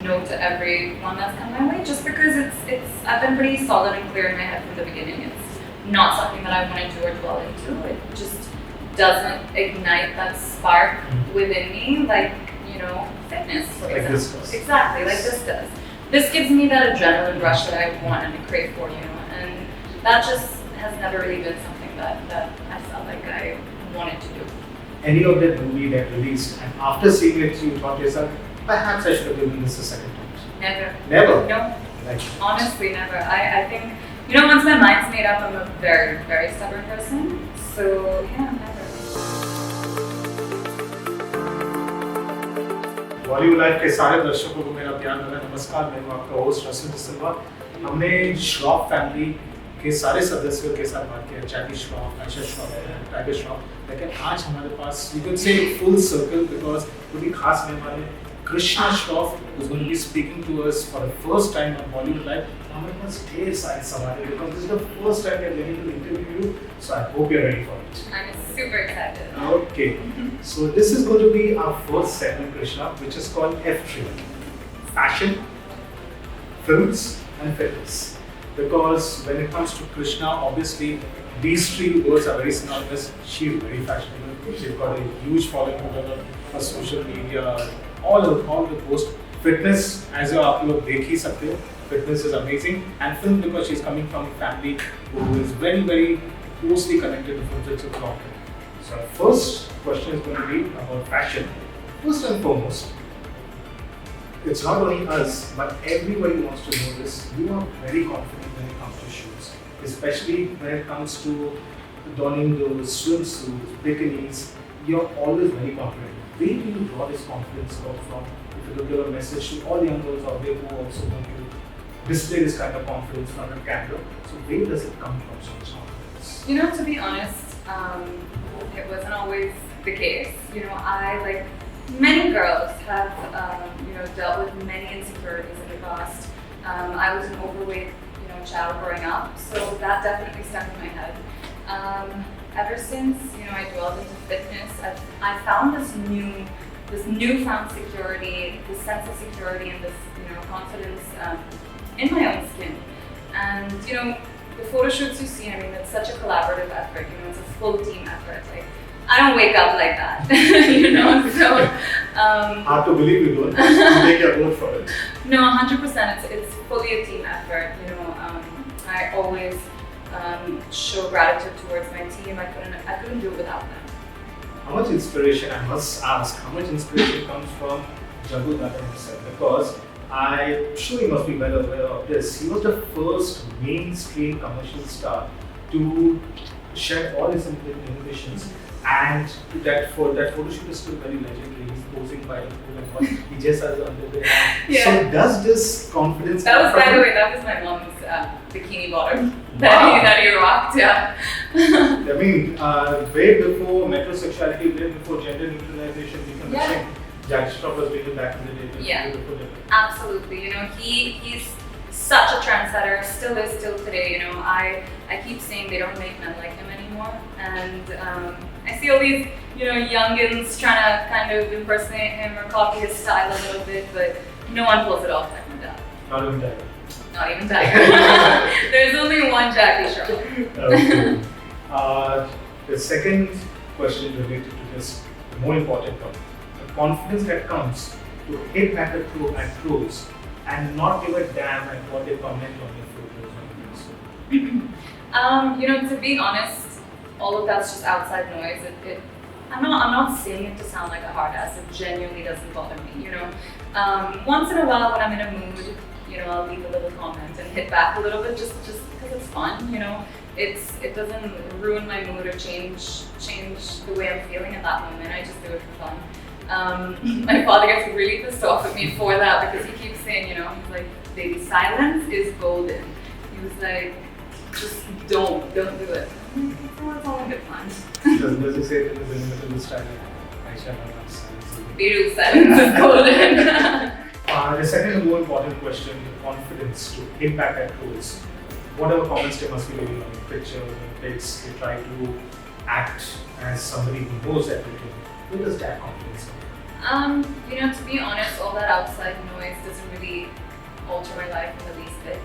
no to everyone that's come my way, just because I've been pretty solid and clear in my head from the beginning. It's not something that I want to do or dwell into. It just doesn't ignite that spark within me, like, you know, fitness, for like example. this does. Exactly, like this does. This gives me that adrenaline rush that I want and crave for, you know, and that just has never really been something that I felt like I wanted to do. Any of that movie that released, and after seeing it, you thought to yourself, perhaps I should have given this a second chance? Never. Never? No. Like, Honestly, never. I think, you know, once my mind's made up, I'm a very, very stubborn person. So, yeah, never. Bollywood life के सारे दर्शकों को मेरा प्यार भरा नमस्कार। मैं हूं आपका होस्ट रसन डिसल्वा। हमने श्रॉफ फैमिली के सारे सदस्यों के साथ बात किया, जैकी श्रॉफ, आयशा श्रॉफ, टाइगर श्रॉफ। लेकिन आज हमारे पास we can say full circle because कोई खास मेहमान है, Krishna Shroff who's going to be speaking to us for the first time on Bollywood Life. हमारे पास ढेर सारे सवाल हैं because this is the first time we are going to interview you, so I hope you're ready for it. I'm super excited. Okay, so this is going to be our first segment, Krishna, which is called F3, fashion, films and fitness. Because when it comes to Krishna, obviously these three words are very synonymous. She's very fashionable. She's got a huge following over her social media, all the posts. Fitness, as आप लोग देख ही सकते हो, fitness is amazing. And film, because she's coming from a family who is very, very closely connected to films. It's a problem. So our first question is going to be about fashion. First and foremost, it's not only us, but everybody wants to know this. You are very confident when it comes to shoes, especially when it comes to donning those swimsuits, bikinis. You're always very confident. Where do you draw this confidence from? If you could give a message to all young girls out there who also want to display this kind of confidence from a camera, so where does it come from, so much confidence? You know, to be honest, it wasn't always the case. You know, I, like many girls, have you know, dealt with many insecurities in the past. I was an overweight, you know, child growing up, so that definitely stuck in my head. Ever since, you know, I dwelled into fitness, I found this newfound security, this sense of security and this, you know, confidence in my own skin. And, you know, the photo shoots you see, I mean, it's such a collaborative effort, you know, it's a full team effort. Like, I don't wake up like that, you know, so. Hard to believe you don't. You take your word for it. No, 100%, it's fully a team effort, you know. I always show gratitude towards my team. I couldn't do it without them. How much inspiration, I must ask, how much inspiration comes from Jagu Dada himself? Because I'm sure you must be well aware of this. He was the first mainstream commercial star to shed all his inhibitions, and that photo shoot is still very legendary. He's posing by the pool and what he just has underwear. Yeah. So does this confidence That was, come by from the him? way, that was my mom's bikini bottom Wow. that he rocked, yeah. I mean, way before metrosexuality, way before gender neutralization, we can Yeah. check Jackie Shroff was doing it back in the day. Yeah. Before that. Absolutely, you know, he's such a trendsetter, still is till today, you know. I keep saying they don't make men like him anymore, and I see all these, you know, youngins trying to kind of impersonate him or copy his style a little bit, but no one pulls it off like my dad. Not even that. Not even Tiger. There's only one Jackie Shroff. Okay. The second question related to this, the more important one, the confidence that comes to hit back at trolls and not give a damn at what they comment on your photos or videos. You know, to be honest, all of that's just outside noise. I'm not saying it to sound like a hard ass. It genuinely doesn't bother me. You know, once in a while when I'm in a mood, you know, I'll leave a little comment and hit back a little bit just because it's fun. You know, it doesn't ruin my mood or change the way I'm feeling at that moment. I just do it for fun. My father gets really pissed off at me for that because he keeps saying, you know, he's like, baby, silence is golden. He was like, just don't do it. It's all in good fun. Does he say it in the middle style? Aisha, Baby, silence is golden. The second and more important question, the confidence to hit back at trolls. Whatever comments they must be doing on the picture, the pics, they try to act as somebody who knows everything. Where does that confidence come? To be honest, all that outside noise doesn't really alter my life in the least bit.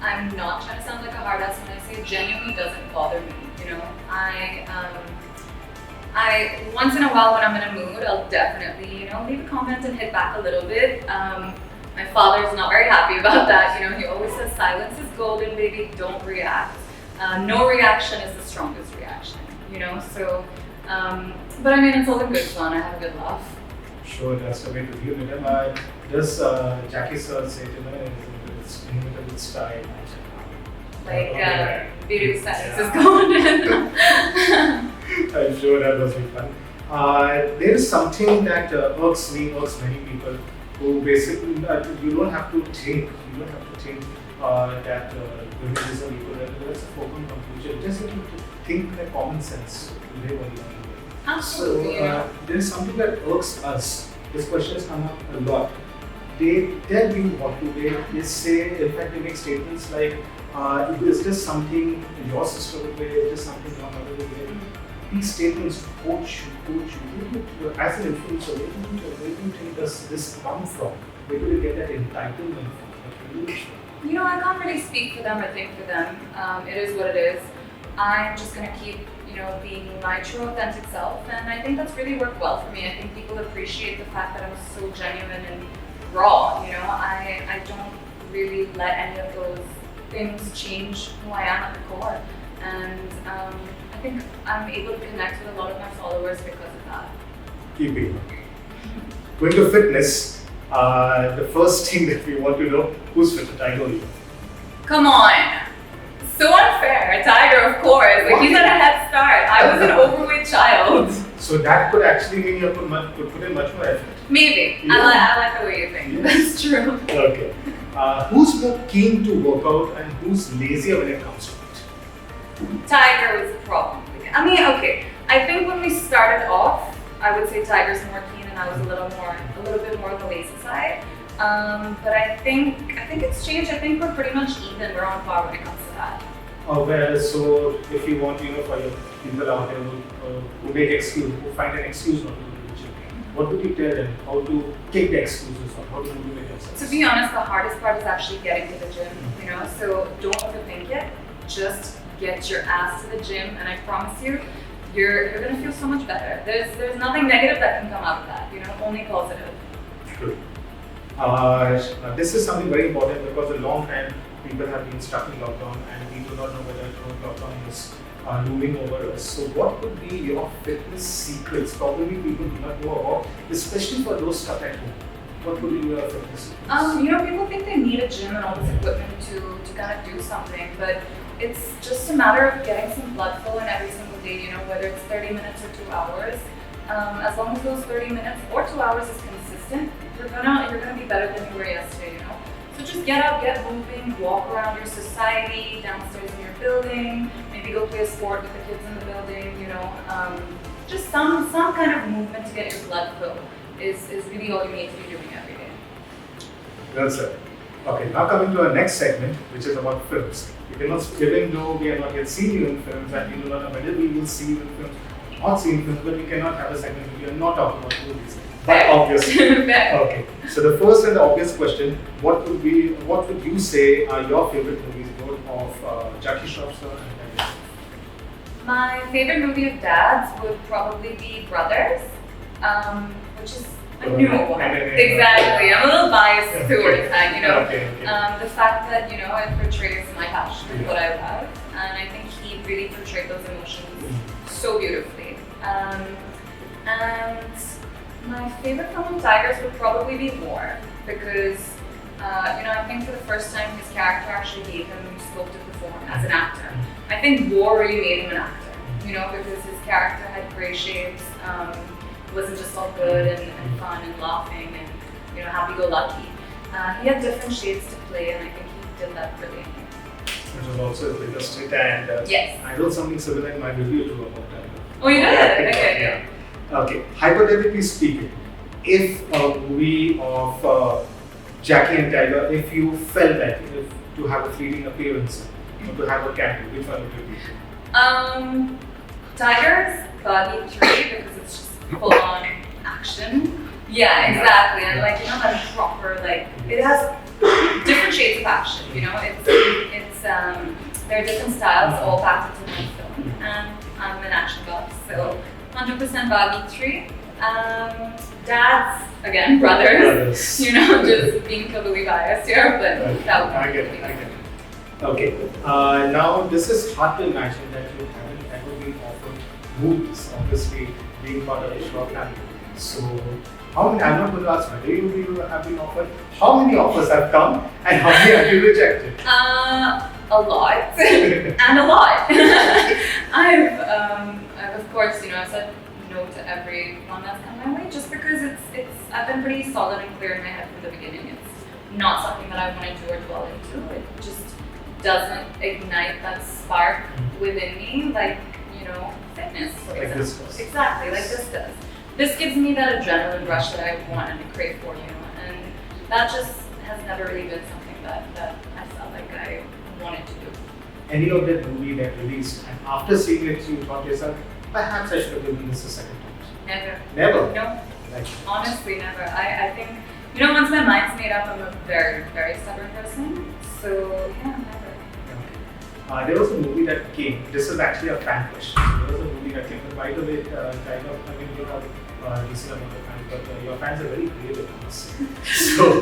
I'm not trying to sound like a hard ass when I say it genuinely doesn't bother me. I once in a while when I'm in a mood, I'll definitely, leave a comment and hit back a little bit. My father's not very happy about that. He always says silence is golden, baby, don't react. No reaction is the strongest reaction, so, but I mean, it's all in good fun. I have a good laugh. Sure, that's the way to deal with it. Does Jackie sir say it's inimitable style? Beauty silence is golden. I'm sure that was fun. There is something that irks me, irks many people who basically, you don't have to think that feminism equal, that's a foregone conclusion. Just have to think like common sense to live on the other way. Absolutely. So there is something that irks us. This question has come up a lot. They tell you what to do. They say, in fact, they make statements like, is this something your sister would wear? Is this something your mother would wear? These statements coach you. As an influencer, where do you think does this come from? Where do you get that entitlement from? I can't really speak for them or think for them. It is what it is. I'm just going to keep, being my true authentic self, and I think that's really worked well for me. I think people appreciate the fact that I'm so genuine and raw. I don't really let any of those things change who I am at the core, and I think I'm able to connect with a lot of my followers because of that. Keeping going to fitness, the first thing that we want to know, who's fit? Tiger or you? Come on. So unfair. Tiger, of course. He's had a head start. I was an overweight child. So that could actually mean you could put in much more effort. Maybe. Yeah. I like the way you think. That's true. Okay. Who's more keen to work out and who's lazier when it comes to it? Tiger was probably. Okay. I think when we started off, I would say Tiger's more keen and I was a little bit more on the lazy side. But I think it's changed. I think we're pretty much even. We're on par when it comes to that. So if you want, for your people out there who make excuse, who find an excuse not to go to the gym, what would you tell them? How to kick the excuses or how to motivate themselves? To be honest, the hardest part is actually getting to the gym. So don't overthink it. Just get your ass to the gym, and I promise you, you're gonna feel so much better. There's nothing negative that can come out of that. Only positive. Good. This is something very important because a long time people have been stuck in lockdown and we do not know whether lockdown is looming over us. So what would be your fitness secrets? Probably people do not know about, especially for those stuck at home. What would be your fitness secrets? People think they need a gym and all this equipment to kind of do something, but it's just a matter of getting some blood flow in every single day, whether it's 30 minutes or 2 hours. As long as those 30 minutes or 2 hours is consistent, you're gonna be better than you were yesterday, So just get out, get moving, walk around your society, downstairs in your building, maybe go play a sport with the kids in the building, just some kind of movement to get your blood flow is really all you need to be doing every day. Well said. Okay, now coming to our next segment, which is about films. Even though we have not yet seen you in films and we do not know whether we will see you in films, not seen films, but we cannot have a segment where we are not talking about movies. But obviously. Okay. So the first and the obvious question, what would you say are your favorite movies, both of Jackie Shroff sir and Krishna Shroff? My favorite movie of Dad's would probably be Brothers, which is a new one. Exactly. I'm a little biased towards that, Okay. The fact that, it portrays my passion and what I love, and I think he really portrayed those emotions so beautifully. And my favorite film of Tigers would probably be War, because I think for the first time his character actually gave him scope to perform as an actor. I think War really made him an actor, because his character had gray shades, wasn't just all good and fun and laughing and happy-go-lucky. He had different shades to play, and I think he did that brilliantly. Which was also his biggest hit, and yes. I wrote something similar in my review too about that. Oh, you did? Okay. Yeah. Okay. Hypothetically speaking, if a movie of Jackie and Tiger, if you felt like to have a fleeting appearance or to have a cameo, which one would it be? Tigers, Body 3, because it's just full on action. Yeah, exactly. And like, you know, that proper, like, it has different shades of action, you know, there are different styles all packed into one film, and I'm an action buff, so 100% Bagi 3. Dads, again, brothers, you know, just being totally biased here, but that would I get it. Okay, now this is hard to imagine that you haven't ever been offered movies, obviously being part of the Shroff family. So, how many, I'm not going to ask whether you have been offered, how many offers have come and how many have you rejected? A lot, and a lot. I've of course, you know, I've said no to every one that's come my way, just because I've been pretty solid and clear in my head from the beginning. It's not something that I want to do or dwell into. It just doesn't ignite that spark within me, like, you know, fitness, for like example. this does. Exactly, like this does. This gives me that adrenaline rush that I want and crave for, you know, and that just has never really been something that I felt like I wanted to do. Any of that movie that released, and after seeing it, you thought to yourself, perhaps I should have given this a second time? Never. Never? No. Like, honestly, never. I think, you know, once my mind's made up, I'm a very, very stubborn person. So, yeah, never. there was a movie that came, this is actually a fan question. There was a movie that came, but by the way, kind of, I mean, you're not a decent amount of fans, but your fans are very creative, I must say. So,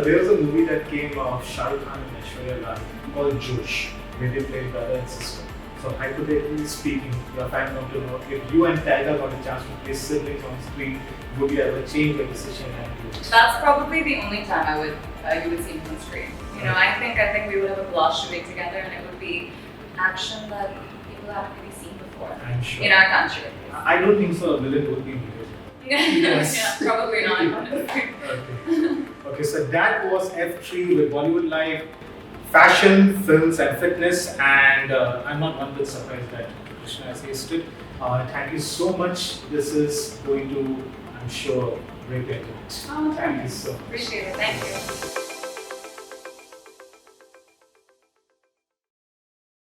there was a movie that came of Shah Rukh Khan and Aishwarya Rai called Josh, where they played brother and sister. So, hypothetically speaking, your fans want to know if you and Tiger got a chance to play siblings on screen, would you ever change your decision and do it? That's probably the only time you would see me on screen. You know, I think we would have a blush to be together, and it would be action that people haven't really seen before. I'm sure. In our country. I don't think so. A villain would be needed. Yes. Yeah, probably not. Honestly. Okay, so that was F3 with BollywoodLife, fashion, films, and fitness. And I'm not one bit surprised that Krishna has aced it. Thank you so much. This is going to, I'm sure, break your heart. Oh, thank you so much. Appreciate it. Thank you.